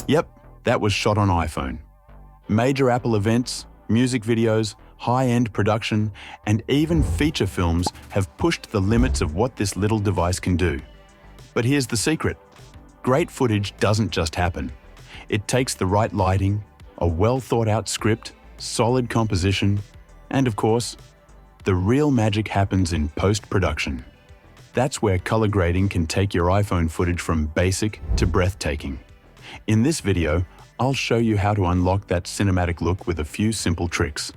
Yep, that was shot on iPhone. Major Apple events, music videos, high-end production, and even feature films have pushed the limits of what this little device can do. But here's the secret. Great footage doesn't just happen. It takes the right lighting, a well-thought-out script, solid composition, and of course, the real magic happens in post-production. That's where color grading can take your iPhone footage from basic to breathtaking. In this video, I'll show you how to unlock that cinematic look with a few simple tricks.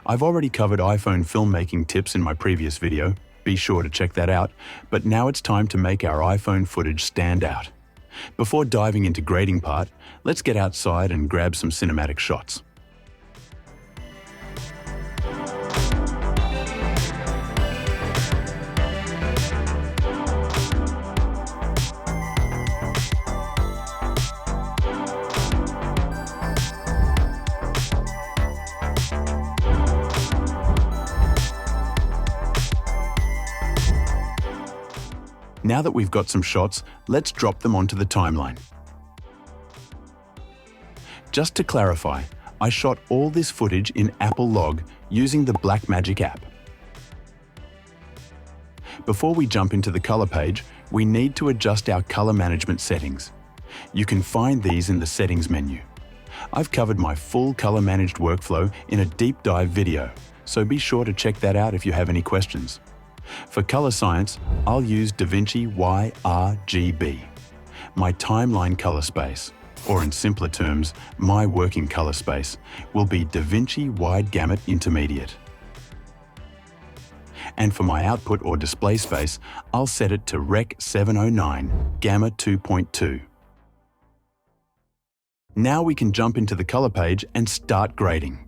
I've already covered iPhone filmmaking tips in my previous video, be sure to check that out, but now it's time to make our iPhone footage stand out. Before diving into grading part, let's get outside and grab some cinematic shots. Now that we've got some shots, let's drop them onto the timeline. Just to clarify, I shot all this footage in Apple Log using the Blackmagic app. Before we jump into the color page, we need to adjust our color management settings. You can find these in the settings menu. I've covered my full color managed workflow in a deep dive video, so be sure to check that out if you have any questions. For color science, I'll use DaVinci YRGB, my timeline color space, or in simpler terms, my working color space, will be DaVinci Wide Gamut Intermediate. And for my output or display space, I'll set it to Rec 709 Gamma 2.2. Now we can jump into the color page and start grading.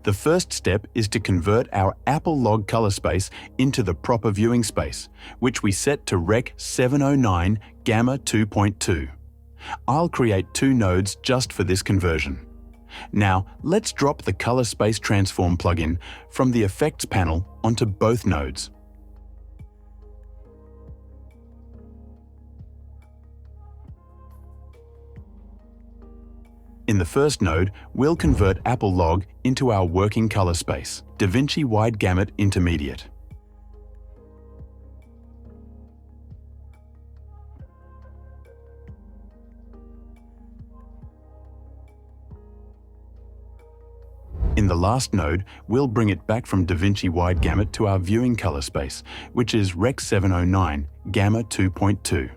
The first step is to convert our Apple Log color space into the proper viewing space, which we set to Rec 709 Gamma 2.2. I'll create 2 nodes just for this conversion. Now, let's drop the Color Space Transform plugin from the Effects panel onto both nodes. In the first node, we'll convert Apple Log into our working color space, DaVinci Wide Gamut Intermediate. In the last node, we'll bring it back from DaVinci Wide Gamut to our viewing color space, which is Rec 709 Gamma 2.2.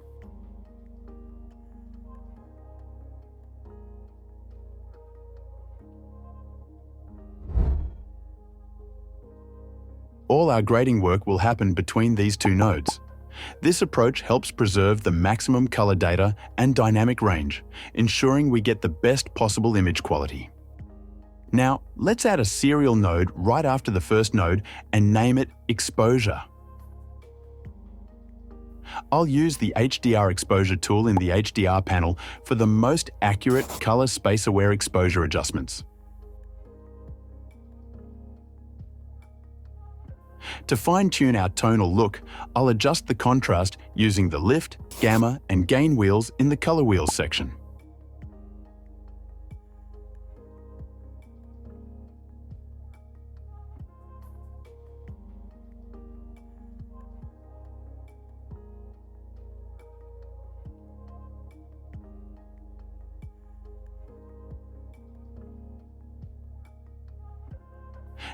All our grading work will happen between these 2 nodes. This approach helps preserve the maximum color data and dynamic range, ensuring we get the best possible image quality. Now, let's add a serial node right after the first node and name it Exposure. I'll use the HDR Exposure tool in the HDR panel for the most accurate color space-aware exposure adjustments. To fine-tune our tonal look, I'll adjust the contrast using the lift, gamma, and gain wheels in the color wheels section.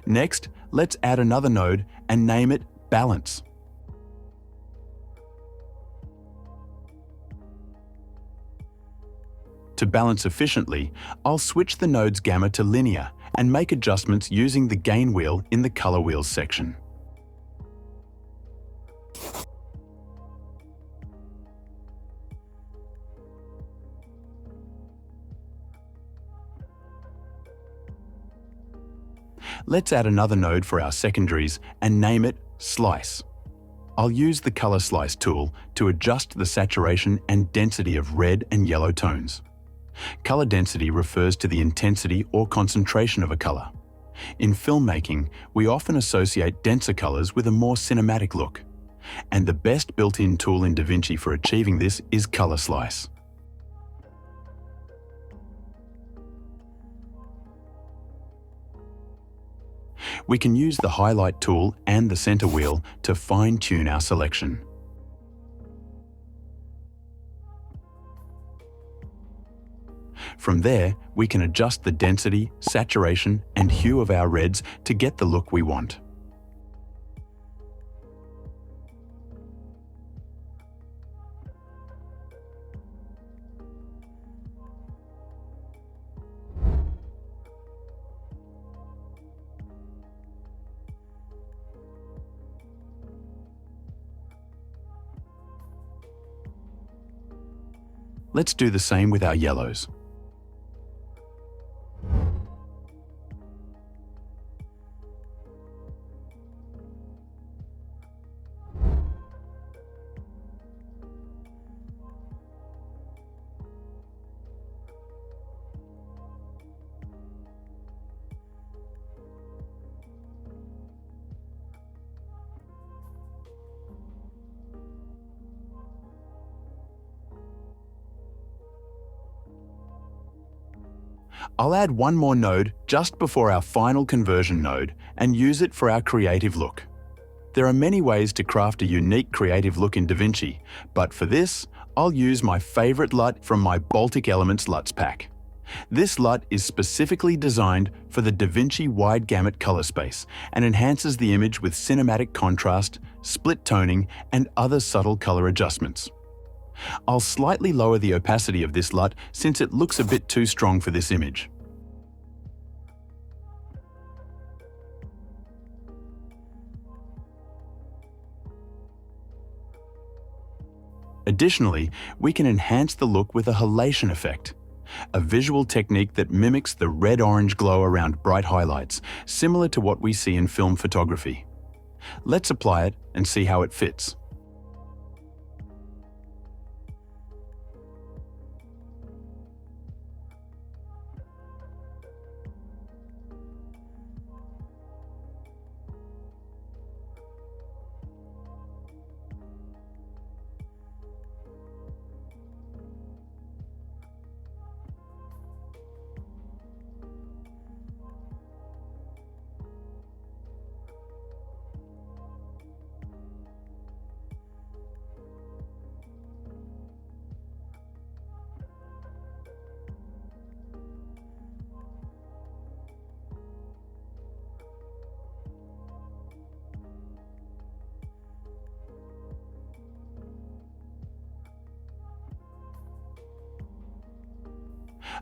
Next, let's add another node and name it Balance. To balance efficiently, I'll switch the node's gamma to linear and make adjustments using the gain wheel in the color wheels section. Let's add another node for our secondaries and name it Slice. I'll use the Color Slice tool to adjust the saturation and density of red and yellow tones. Color density refers to the intensity or concentration of a color. In filmmaking, we often associate denser colors with a more cinematic look. And the best built-in tool in DaVinci for achieving this is Color Slice. We can use the highlight tool and the center wheel to fine-tune our selection. From there, we can adjust the density, saturation, and hue of our reds to get the look we want. Let's do the same with our yellows. I'll add one more node just before our final conversion node and use it for our creative look. There are many ways to craft a unique creative look in DaVinci, but for this, I'll use my favorite LUT from my Baltic Elements LUTs pack. This LUT is specifically designed for the DaVinci wide gamut color space and enhances the image with cinematic contrast, split toning, and other subtle color adjustments. I'll slightly lower the opacity of this LUT since it looks a bit too strong for this image. Additionally, we can enhance the look with a halation effect, a visual technique that mimics the red-orange glow around bright highlights, similar to what we see in film photography. Let's apply it and see how it fits.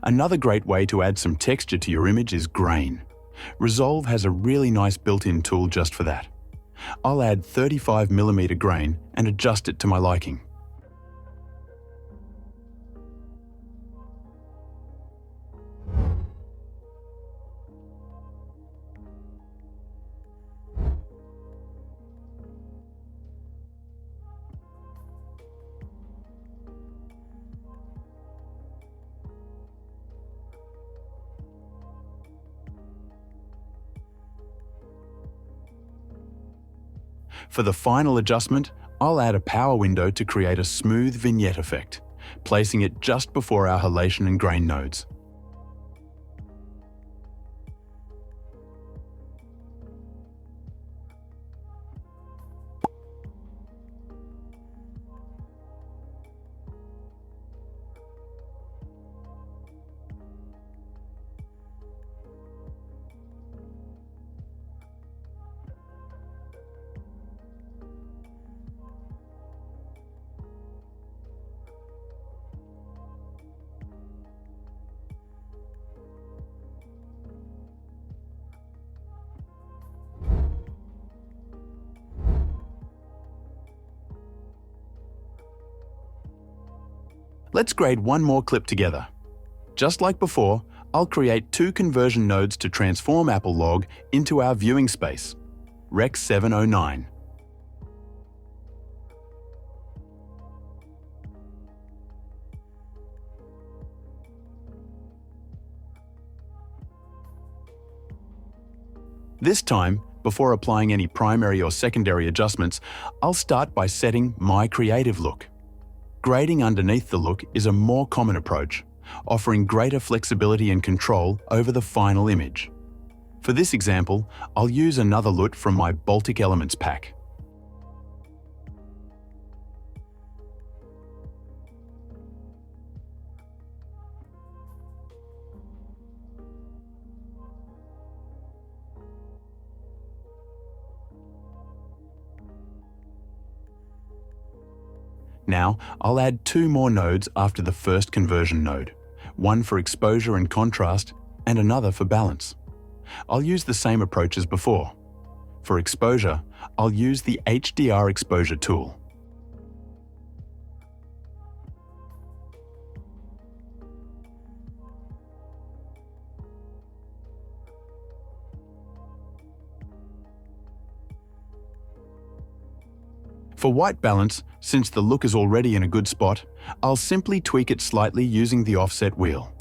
Another great way to add some texture to your image is grain. Resolve has a really nice built-in tool just for that. I'll add 35mm grain and adjust it to my liking. For the final adjustment, I'll add a power window to create a smooth vignette effect, placing it just before our halation and grain nodes. Let's grade one more clip together. Just like before, I'll create two conversion nodes to transform Apple Log into our viewing space, Rec 709. This time, before applying any primary or secondary adjustments, I'll start by setting my creative look. Grading underneath the look is a more common approach, offering greater flexibility and control over the final image. For this example, I'll use another LUT from my Baltic Elements pack. Now, I'll add 2 more nodes after the first conversion node, one for exposure and contrast, and another for balance. I'll use the same approach as before. For exposure, I'll use the HDR exposure tool. For white balance, since the look is already in a good spot, I'll simply tweak it slightly using the offset wheel.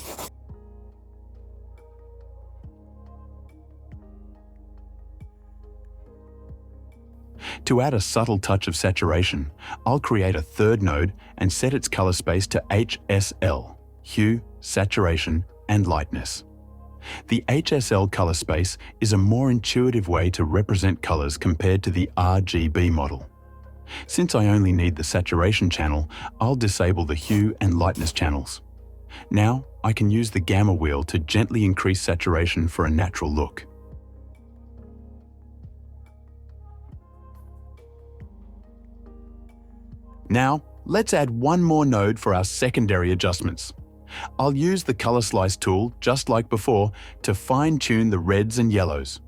To add a subtle touch of saturation, I'll create a third node and set its color space to HSL, hue, saturation, and lightness. The HSL color space is a more intuitive way to represent colors compared to the RGB model. Since I only need the saturation channel, I'll disable the hue and lightness channels. Now, I can use the gamma wheel to gently increase saturation for a natural look. Now, let's add one more node for our secondary adjustments. I'll use the color slice tool, just like before, to fine-tune the reds and yellows.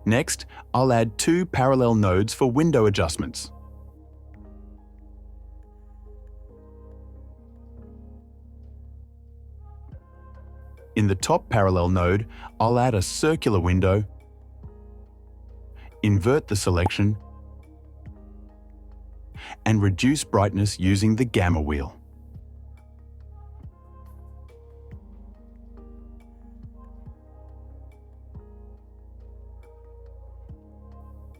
Next, I'll add 2 parallel nodes for window adjustments. In the top parallel node, I'll add a circular window, invert the selection, and reduce brightness using the gamma wheel.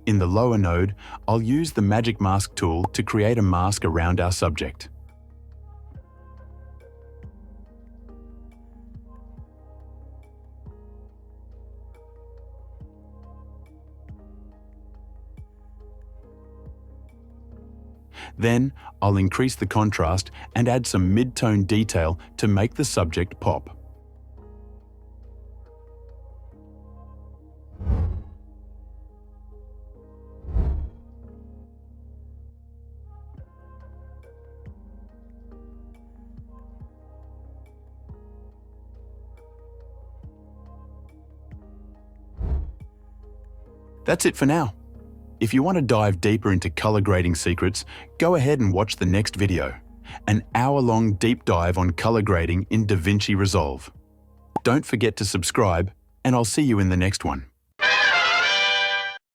In the lower node, I'll use the Magic Mask tool to create a mask around our subject. Then, I'll increase the contrast and add some mid-tone detail to make the subject pop. That's it for now. If you want to dive deeper into color grading secrets, go ahead and watch the next video, an hour-long deep dive on color grading in DaVinci Resolve. Don't forget to subscribe, and I'll see you in the next one.